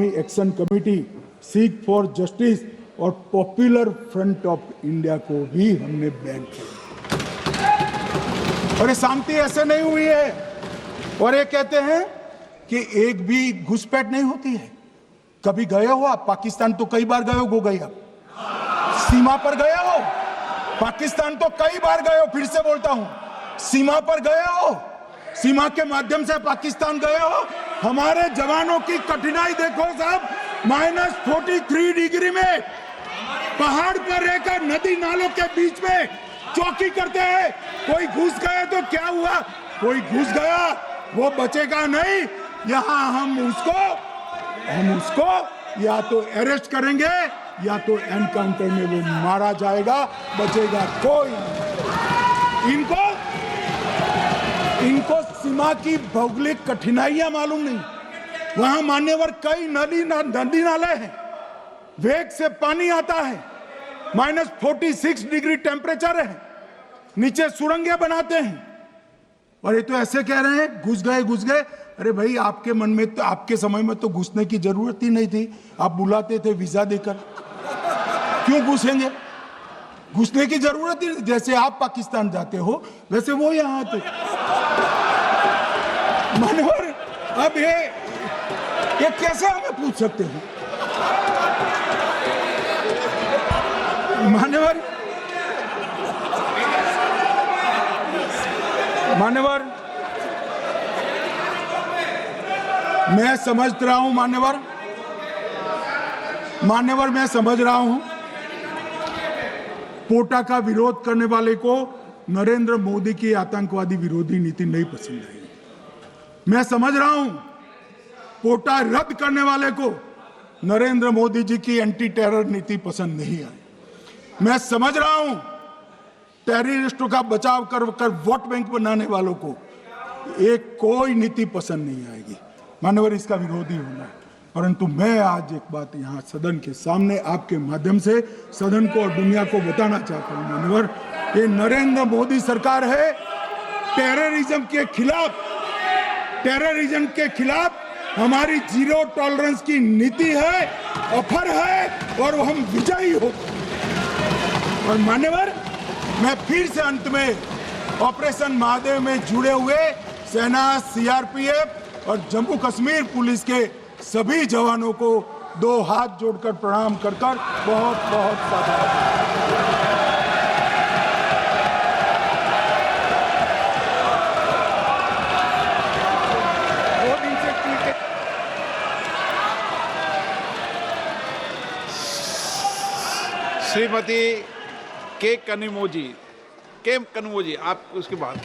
Army action committee, सीख for justice और popular front of India को भी हमने बैन किया। और ये शांति ऐसे नहीं हुई है। और ये कहते हैं कि एक भी घुसपैठ नहीं होती है। कभी गए हो आप पाकिस्तान? तो कई बार गए हो गई आप सीमा पर गए हो? पाकिस्तान तो कई बार गए हो। फिर से बोलता हूं, सीमा पर गए हो? सीमा के माध्यम से पाकिस्तान गए हो? हमारे जवानों की कठिनाई देखो साहब। -43 डिग्री में पहाड़ पर रहकर नदी नालों के बीच में चौकी करते हैं। कोई घुस गए तो क्या हुआ? कोई घुस गया वो बचेगा नहीं। यहां हम उसको या तो अरेस्ट करेंगे या तो एनकाउंटर में वो मारा जाएगा, बचेगा कोई नहीं। इनको सीमा की भौगोलिक कठिनाइयां मालूम नहीं। वहां मान्यवर कई नदी नाले हैं, वेग से पानी आता है, -46 डिग्री टेम्परेचर है, नीचे सुरंगें बनाते हैं। और ये तो ऐसे कह रहे हैं घुस गए। अरे भाई, आपके मन में तो, आपके समय में तो घुसने की जरूरत ही नहीं थी। आप बुलाते थे वीजा देकर, क्यों घुसेंगे? घुसने की जरूरत ही, जैसे आप पाकिस्तान जाते हो वैसे वो यहां आते। मान्यवर, अब ये कैसे हमें पूछ सकते हैं? मान्यवर, मैं समझ रहा हूं मान्यवर, मैं समझ रहा हूं पोटा का विरोध करने वाले को नरेंद्र मोदी की आतंकवादी विरोधी नीति नहीं पसंद आई। मैं समझ रहा हूं पोटा रद्द करने वाले को नरेंद्र मोदी जी की एंटी टेरर नीति पसंद नहीं आई। मैं समझ रहा हूं टेररिस्टों का बचाव कर वोट बैंक बनाने वालों को एक कोई नीति पसंद नहीं आएगी। मान्यवर, इसका विरोधी होना है। परंतु मैं आज एक बात यहाँ सदन के सामने आपके माध्यम से सदन को और दुनिया को बताना चाहता हूँ। मान्यवर, ये नरेंद्र मोदी सरकार है टेररिज्म के खिलाफ हमारी जीरो टॉलरेंस की नीति है, ऑफर है और हम विजयी हो। और मान्यवर, मैं फिर से अंत में ऑपरेशन महादेव में जुड़े हुए सेना, सीआरपीएफ और जम्मू कश्मीर पुलिस के सभी जवानों को 2 हाथ जोड़कर प्रणाम कर बहुत साधुवाद। श्रीमती के कनिमोझी, आप उसके बाद